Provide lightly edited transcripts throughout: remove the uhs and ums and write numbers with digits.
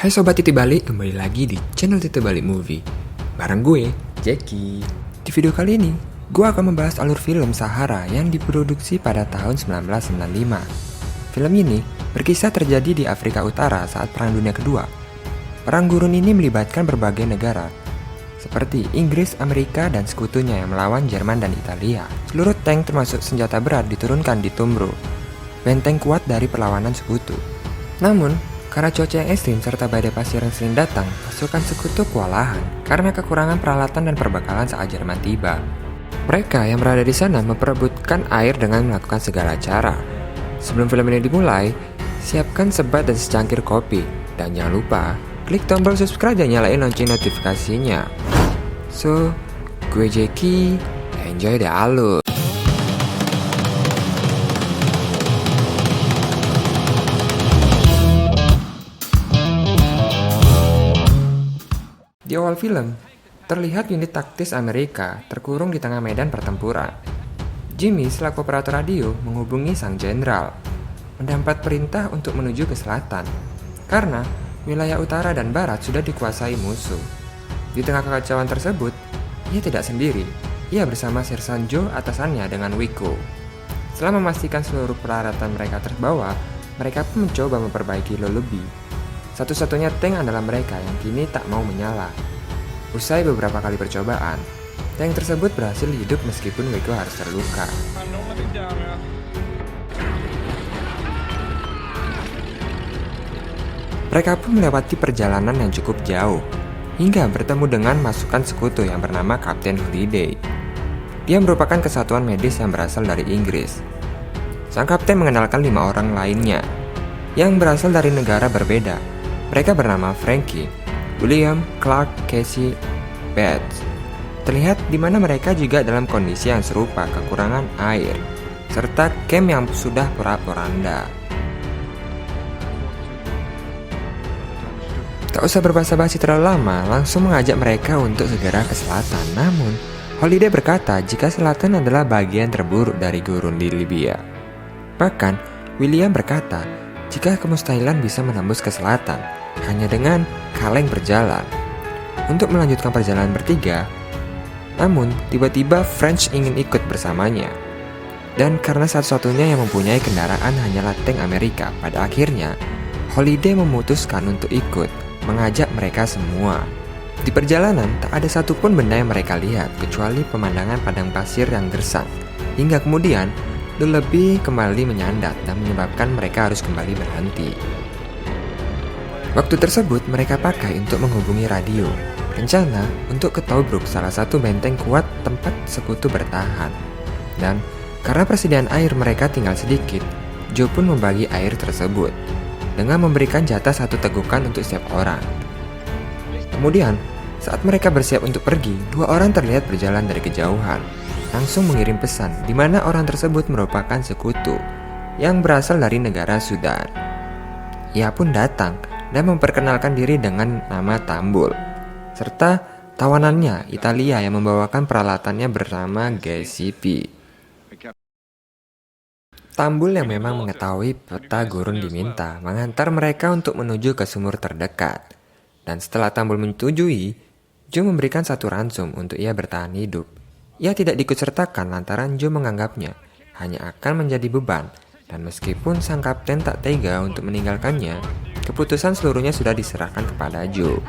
Hai Sobat Titi Balik, kembali lagi di channel Titi Balik Movie bareng gue, Jackie. Di video kali ini, gue akan membahas alur film Sahara yang diproduksi pada tahun 1995. Film ini berkisah terjadi di Afrika Utara saat Perang Dunia Kedua. Perang gurun ini melibatkan berbagai negara, seperti Inggris, Amerika, dan sekutunya yang melawan Jerman dan Italia. Seluruh tank termasuk senjata berat diturunkan di Tombro, benteng kuat dari perlawanan sekutu. Namun, karena cuaca yang ekstrim serta badai pasir yang sering datang, pasukan sekutu kewalahan karena kekurangan peralatan dan perbekalan saat Jerman tiba. Mereka yang berada di sana memperebutkan air dengan melakukan segala cara. Sebelum film ini dimulai, siapkan sebat dan secangkir kopi. Dan jangan lupa, klik tombol subscribe dan nyalain lonceng notifikasinya. So, gue Jackie, enjoy the alur. Di awal film, terlihat unit taktis Amerika terkurung di tengah medan pertempuran. Jimmy selaku operator radio menghubungi sang jenderal, mendapat perintah untuk menuju ke selatan, karena wilayah utara dan barat sudah dikuasai musuh. Di tengah kekacauan tersebut, ia tidak sendiri. Ia bersama Sersan Joe atasannya dengan Wiko. Setelah memastikan seluruh peralatan mereka terbawa, mereka pun mencoba memperbaiki Lullaby. Satu-satunya tank adalah mereka yang kini tak mau menyala. Usai beberapa kali percobaan, tank tersebut berhasil hidup meskipun Wiko harus terluka. Mereka pun melewati perjalanan yang cukup jauh, hingga bertemu dengan pasukan sekutu yang bernama Kapten Holiday. Dia merupakan kesatuan medis yang berasal dari Inggris. Sang kapten mengenalkan 5 orang lainnya, yang berasal dari negara berbeda. Mereka bernama Frankie, William, Clark, Casey, Bates. Terlihat di mana mereka juga dalam kondisi yang serupa, kekurangan air, serta camp yang sudah porak-poranda. Tak usah berbasa-basi terlalu lama, langsung mengajak mereka untuk segera ke selatan. Namun, Holiday berkata jika selatan adalah bagian terburuk dari gurun di Libya. Bahkan, William berkata jika kemustahilan bisa menembus ke selatan hanya dengan kaleng berjalan untuk melanjutkan perjalanan bertiga. Namun tiba-tiba French ingin ikut bersamanya, dan karena satu-satunya yang mempunyai kendaraan hanyalah tank Amerika, pada akhirnya Holiday memutuskan untuk ikut, mengajak mereka semua. Di perjalanan tak ada satupun benda yang mereka lihat kecuali pemandangan padang pasir yang gersang, hingga kemudian Lullaby kembali menyandat dan menyebabkan mereka harus kembali berhenti. Waktu tersebut mereka pakai untuk menghubungi radio, rencana untuk ke Tobruk, salah satu benteng kuat tempat sekutu bertahan. Dan karena persediaan air mereka tinggal sedikit, Joe pun membagi air tersebut dengan memberikan jatah 1 tegukan untuk setiap orang. Kemudian saat mereka bersiap untuk pergi, 2 orang terlihat berjalan dari kejauhan, langsung mengirim pesan di mana orang tersebut merupakan sekutu yang berasal dari negara Sudan. Ia pun datang dan memperkenalkan diri dengan nama Tambul, serta tawanannya Italia yang membawakan peralatannya bernama GCP. Tambul yang memang mengetahui peta gurun diminta mengantar mereka untuk menuju ke sumur terdekat. Dan setelah Tambul menyetujui, Joe memberikan 1 ransum untuk ia bertahan hidup. Ia tidak diikutsertakan lantaran Joe menganggapnya hanya akan menjadi beban, dan meskipun sang kapten tak tega untuk meninggalkannya, keputusan seluruhnya sudah diserahkan kepada Joe.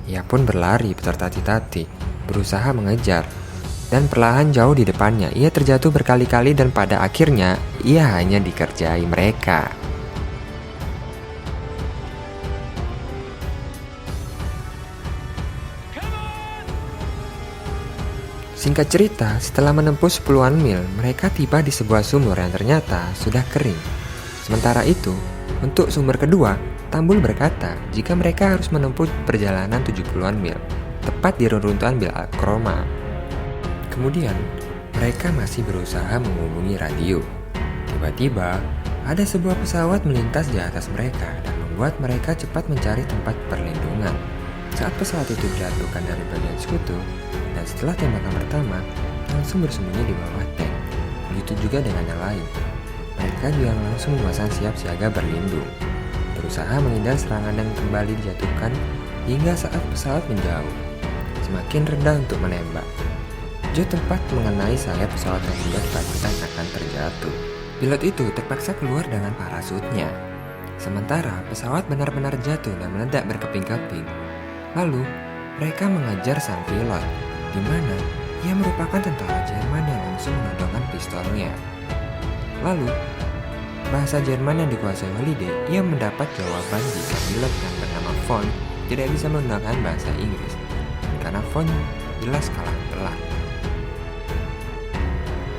Ia pun berlari bertati-tati, berusaha mengejar, dan perlahan jauh di depannya ia terjatuh berkali-kali dan pada akhirnya ia hanya dikerjai mereka. Singkat cerita, setelah menempuh 10-an mil, mereka tiba di sebuah sumur yang ternyata sudah kering. Sementara itu, untuk sumur kedua, Tambul berkata jika mereka harus menempuh perjalanan 70-an mil, tepat di reruntuhan Bil Akroma. Kemudian, mereka masih berusaha menghubungi radio. Tiba-tiba, ada sebuah pesawat melintas di atas mereka dan membuat mereka cepat mencari tempat perlindungan. Saat pesawat itu dijatuhkan dari bagian sekutu, dan setelah tembakan pertama, langsung bersembunyi di bawah tank. Begitu juga dengan yang lain. Mereka juga langsung memasang siap siaga berlindung. berusaha menghindar serangan yang kembali dijatuhkan hingga saat pesawat menjauh, semakin rendah untuk menembak. Joe tepat mengenai sayap pesawat yang sudah dipastikan akan terjatuh. Pilot itu terpaksa keluar dengan parasutnya. Sementara pesawat benar-benar jatuh dan meledak berkeping-keping. Lalu, mereka mengejar sang pilot, di mana ia merupakan tentara Jerman yang langsung menodongkan pistolnya. Lalu, bahasa Jerman yang dikuasai Holiday, ia mendapat jawaban jika pilot yang bernama Von tidak bisa menggunakan bahasa Inggris, karena Von jelas kalah telak.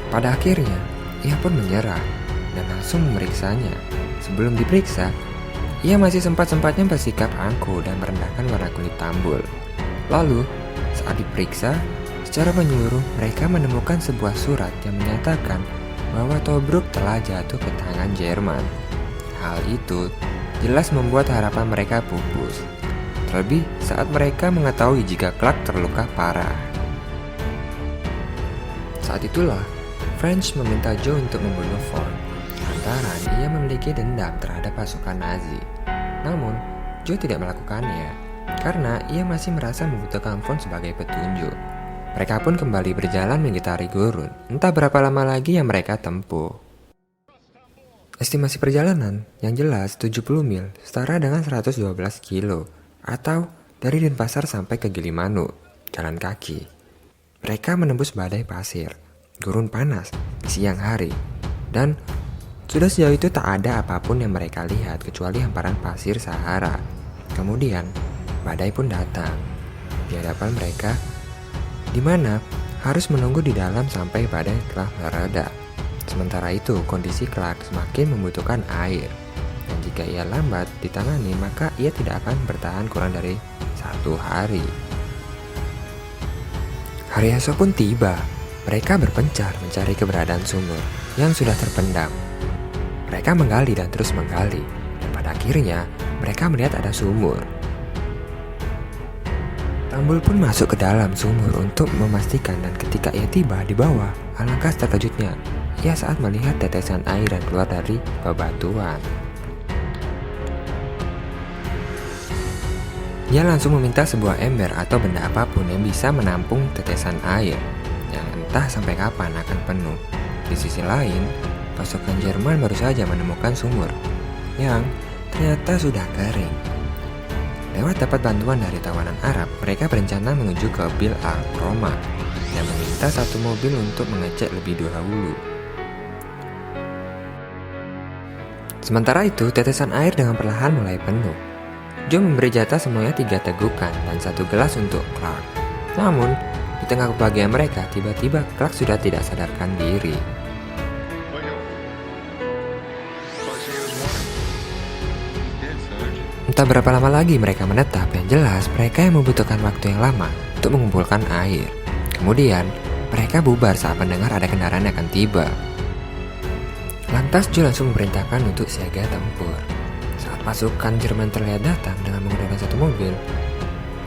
Pada akhirnya, ia pun menyerah dan langsung memeriksanya. Sebelum diperiksa, ia masih sempat-sempatnya bersikap angkuh dan merendahkan warna kulit tambul. Lalu, saat diperiksa, secara menyeluruh mereka menemukan sebuah surat yang menyatakan bahwa Tobruk telah jatuh ke tangan Jerman. Hal itu jelas membuat harapan mereka pupus. Terlebih saat mereka mengetahui jika Clark terluka parah. Saat itulah, French meminta Joe untuk membunuh Von. Lantaran ia memiliki dendam terhadap pasukan Nazi. Namun, Joe tidak melakukannya karena ia masih merasa membutuhkan Von sebagai petunjuk. Mereka pun kembali berjalan mengitari gurun. Entah berapa lama lagi yang mereka tempuh. Estimasi perjalanan yang jelas 70 mil setara dengan 112 kilo atau dari Denpasar sampai ke Gilimanuk, jalan kaki. Mereka menembus badai pasir, gurun panas di siang hari, dan sudah sejauh itu tak ada apapun yang mereka lihat kecuali hamparan pasir Sahara. Kemudian, badai pun datang di hadapan mereka, di mana harus menunggu di dalam sampai badai telah mereda. Sementara itu, kondisi Clark semakin membutuhkan air, dan jika ia lambat ditangani, maka ia tidak akan bertahan kurang dari 1 hari. Hari esok pun tiba. Mereka berpencar mencari keberadaan sumur yang sudah terpendam. Mereka menggali dan terus menggali, dan pada akhirnya mereka melihat ada sumur. Tambul pun masuk ke dalam sumur untuk memastikan, dan ketika ia tiba di bawah, alangkah terkejutnya ia saat melihat tetesan air yang keluar dari bebatuan. Ia langsung meminta sebuah ember atau benda apapun yang bisa menampung tetesan air, yang entah sampai kapan akan penuh. Di sisi lain, pasukan Jerman baru saja menemukan sumur yang ternyata sudah kering. Lewat dapat bantuan dari tawanan Arab, mereka berencana menuju ke Bir al-Kroma dan meminta satu mobil untuk mengecek lebih dahulu. Sementara itu, tetesan air dengan perlahan mulai penuh. Joe memberi jatah semuanya 3 tegukan dan 1 gelas untuk Clark. Namun, di tengah kebahagiaan mereka, tiba-tiba Clark sudah tidak sadarkan diri. Entah berapa lama lagi mereka menetap, yang jelas mereka yang membutuhkan waktu yang lama untuk mengumpulkan air. Kemudian, mereka bubar saat mendengar ada kendaraan yang akan tiba. Lantas Joe langsung memerintahkan untuk siaga tempur. Saat pasukan Jerman terlihat datang dengan menggunakan 1 mobil,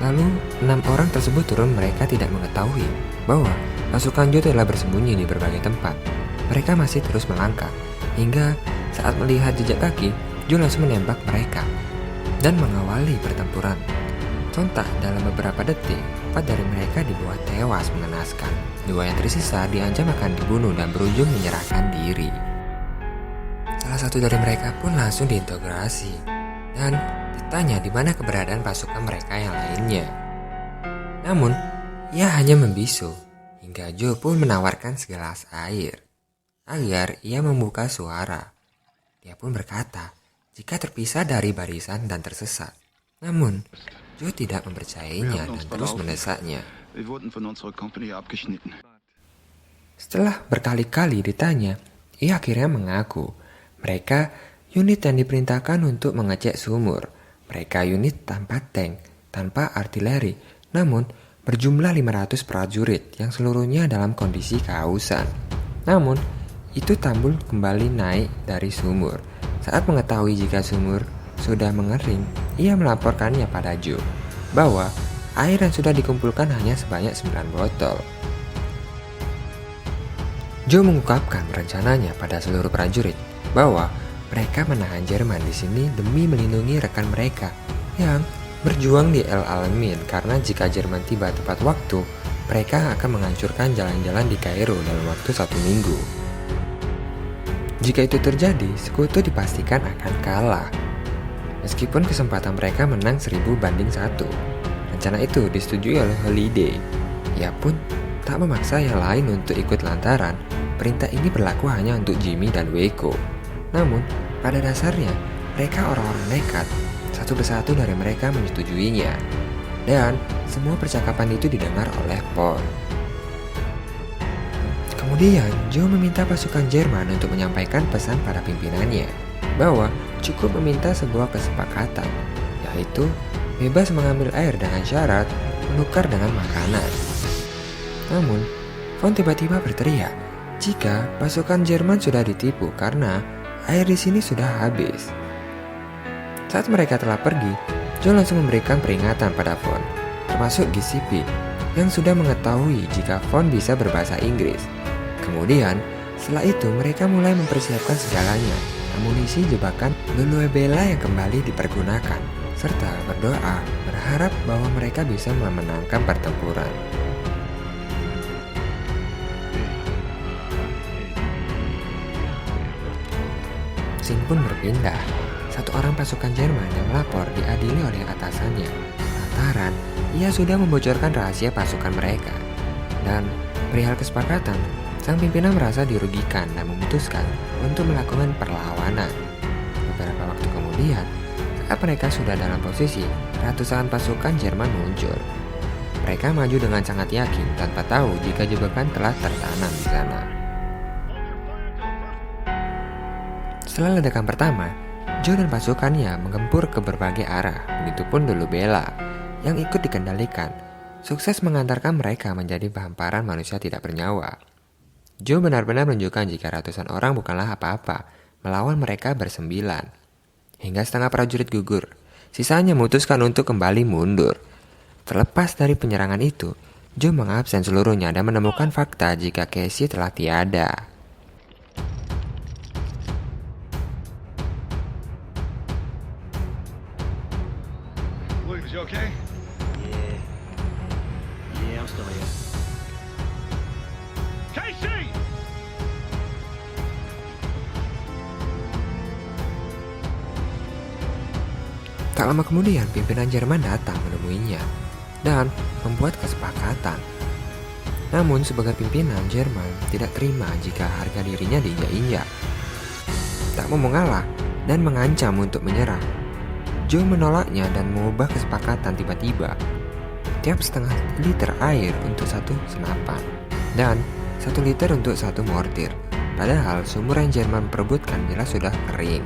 lalu 6 orang tersebut turun. Mereka tidak mengetahui bahwa pasukan Joe telah bersembunyi di berbagai tempat. Mereka masih terus melangkah, hingga saat melihat jejak kaki, Joe langsung menembak mereka dan mengawali pertempuran. Sontak dalam beberapa detik, 4 dari mereka dibuat tewas mengenaskan. 2 yang tersisa diancam akan dibunuh dan berujung menyerahkan diri. Salah satu dari mereka pun langsung diintegrasi dan ditanya di mana keberadaan pasukan mereka yang lainnya. Namun, ia hanya membisu hingga Joe pun menawarkan segelas air agar ia membuka suara. Dia pun berkata jika terpisah dari barisan dan tersesat. Namun, Joe tidak mempercayainya dan terus mendesaknya. Setelah berkali-kali ditanya, ia akhirnya mengaku mereka unit yang diperintahkan untuk mengecek sumur. Mereka unit tanpa tank, tanpa artileri, namun berjumlah 500 prajurit yang seluruhnya dalam kondisi kehausan. Namun, itu Tambul kembali naik dari sumur. Saat mengetahui jika sumur sudah mengering, ia melaporkannya pada Joe bahwa air yang sudah dikumpulkan hanya sebanyak 9 botol. Joe mengungkapkan rencananya pada seluruh prajurit bahwa Mereka menahan Jerman di sini demi melindungi rekan mereka yang berjuang di El Alamein, karena jika Jerman tiba tepat waktu, mereka akan menghancurkan jalan-jalan di Kairo dalam waktu 1 minggu. Jika itu terjadi, sekutu dipastikan akan kalah. Meskipun kesempatan mereka menang 1000-1, rencana itu disetujui oleh Holiday. Ia pun tak memaksa yang lain untuk ikut lantaran perintah ini berlaku hanya untuk Jimmy dan Weiko. Namun, pada dasarnya, mereka orang-orang nekat. Satu persatu dari mereka menyetujuinya. Dan semua percakapan itu didengar oleh Paul. Kemudian, Joe meminta pasukan Jerman untuk menyampaikan pesan pada pimpinannya bahwa cukup meminta sebuah kesepakatan, yaitu bebas mengambil air dengan syarat menukar dengan makanan. Namun, Von tiba-tiba berteriak jika pasukan Jerman sudah ditipu karena air di sini sudah habis. Saat mereka telah pergi, Joe langsung memberikan peringatan pada Von, termasuk GCP, yang sudah mengetahui jika Von bisa berbahasa Inggris. Kemudian, setelah itu mereka mulai mempersiapkan segalanya, amunisi jebakan Luluebela yang kembali dipergunakan, serta berdoa berharap bahwa mereka bisa memenangkan pertempuran. Scene pun berpindah. Satu orang pasukan Jerman yang melapor diadili oleh atasannya lantaran ia sudah membocorkan rahasia pasukan mereka. Dan perihal kesepakatan, sang pimpinan merasa dirugikan dan memutuskan untuk melakukan perlawanan. Beberapa waktu kemudian, saat mereka sudah dalam posisi, ratusan pasukan Jerman muncul. Mereka maju dengan sangat yakin tanpa tahu jika jebakan telah tertanam di sana. Setelah ledakan pertama, Joe dan pasukannya menggempur ke berbagai arah, begitupun Luluebela yang ikut dikendalikan, sukses mengantarkan mereka menjadi hamparan manusia tidak bernyawa. Joe benar-benar menunjukkan jika ratusan orang bukanlah apa-apa melawan mereka bersembilan. Hingga setengah prajurit gugur, sisanya memutuskan untuk kembali mundur. Terlepas dari penyerangan itu, Joe mengabsen seluruhnya dan menemukan fakta jika Casey telah tiada. Williams, you okay? Yeah, I'm still here. Casey! Tak lama kemudian, pimpinan Jerman datang menemuinya dan membuat kesepakatan. Namun sebagai pimpinan Jerman tidak terima jika harga dirinya diinjak-injak. Tak mau mengalah dan mengancam untuk menyerah. Joe menolaknya dan mengubah kesepakatan tiba-tiba. Tiap setengah liter air untuk satu senapan dan 1 liter untuk satu mortir. Padahal sumur yang Jerman perebutkan jelas sudah kering.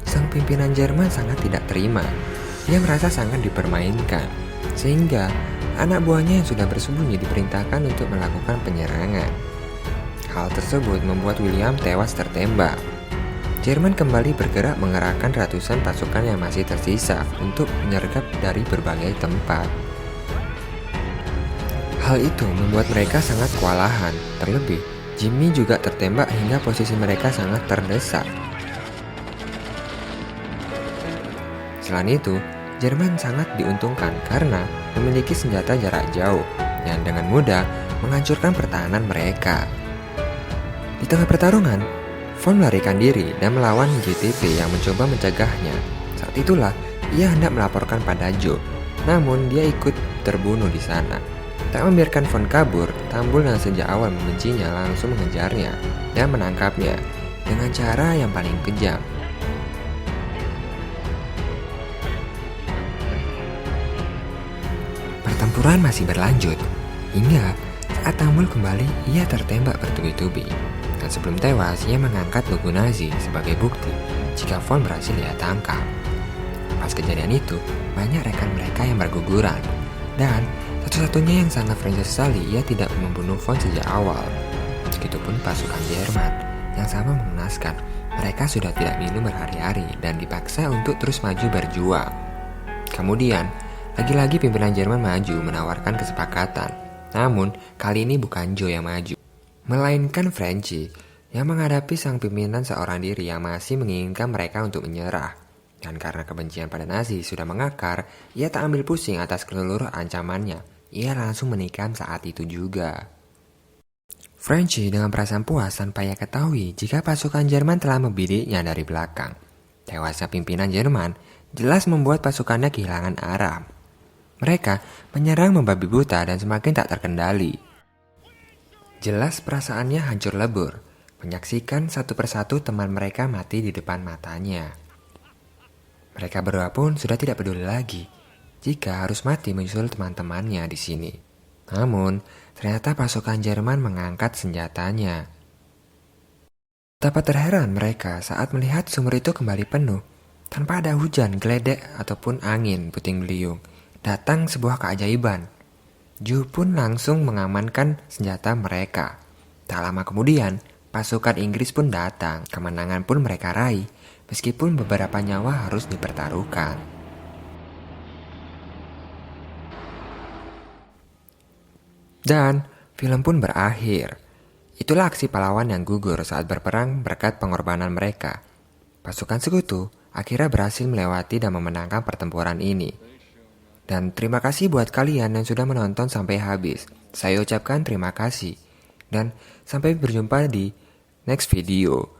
Sang pimpinan Jerman sangat tidak terima. Ia merasa sangat dipermainkan, sehingga anak buahnya yang sudah bersembunyi diperintahkan untuk melakukan penyerangan. Hal tersebut membuat William tewas tertembak. Jerman kembali bergerak mengerahkan ratusan pasukan yang masih tersisa untuk menyergap dari berbagai tempat. Hal itu membuat mereka sangat kewalahan, terlebih Jimmy juga tertembak hingga posisi mereka sangat terdesak. Selain itu, Jerman sangat diuntungkan karena memiliki senjata jarak jauh yang dengan mudah menghancurkan pertahanan mereka. Di tengah pertarungan, Von melarikan diri dan melawan GTP yang mencoba mencegahnya. Saat itulah ia hendak melaporkan pada Joe, namun dia ikut terbunuh di sana. Tak membiarkan Von kabur, Tambul yang sejak awal membencinya langsung mengejarnya dan menangkapnya dengan cara yang paling kejam. Pertempuran masih berlanjut hingga saat Tambul kembali, ia tertembak bertubi-tubi. Dan sebelum tewas, ia mengangkat logo Nazi sebagai bukti jika Von berhasil ia tangkap. Pas kejadian itu, banyak rekan mereka yang berguguran. Dan satu-satunya yang sangat Franz sesali, ia tidak membunuh Von sejak awal. Begitupun pasukan Jerman yang sama mengenaskan. Mereka sudah tidak minum berhari-hari dan dipaksa untuk terus maju berjuang. Kemudian, lagi-lagi pimpinan Jerman maju menawarkan kesepakatan. Namun, kali ini bukan Joe yang maju, melainkan Frenchy yang menghadapi sang pimpinan seorang diri yang masih menginginkan mereka untuk menyerah. Dan karena kebencian pada Nazi sudah mengakar, ia tak ambil pusing atas seluruh ancamannya. Ia langsung menikam saat itu juga. Frenchy dengan perasaan puas tanpa ia ketahui jika pasukan Jerman telah membidiknya dari belakang. Tewasnya pimpinan Jerman jelas membuat pasukannya kehilangan arah. Mereka menyerang membabi buta dan semakin tak terkendali. Jelas perasaannya hancur lebur, menyaksikan satu persatu teman mereka mati di depan matanya. Mereka berdua pun sudah tidak peduli lagi jika harus mati menyusul teman-temannya di sini. Namun, ternyata pasukan Jerman mengangkat senjatanya. Betapa terheran mereka saat melihat sumur itu kembali penuh, tanpa ada hujan, geledek, ataupun angin puting beliung. Datang sebuah keajaiban. Ju pun langsung mengamankan senjata mereka. Tak lama kemudian, pasukan Inggris pun datang. Kemenangan pun mereka raih, meskipun beberapa nyawa harus dipertaruhkan. Dan film pun berakhir. Itulah aksi pahlawan yang gugur saat berperang berkat pengorbanan mereka. Pasukan sekutu akhirnya berhasil melewati dan memenangkan pertempuran ini. Dan terima kasih buat kalian yang sudah menonton sampai habis. Saya ucapkan terima kasih. Dan sampai berjumpa di next video.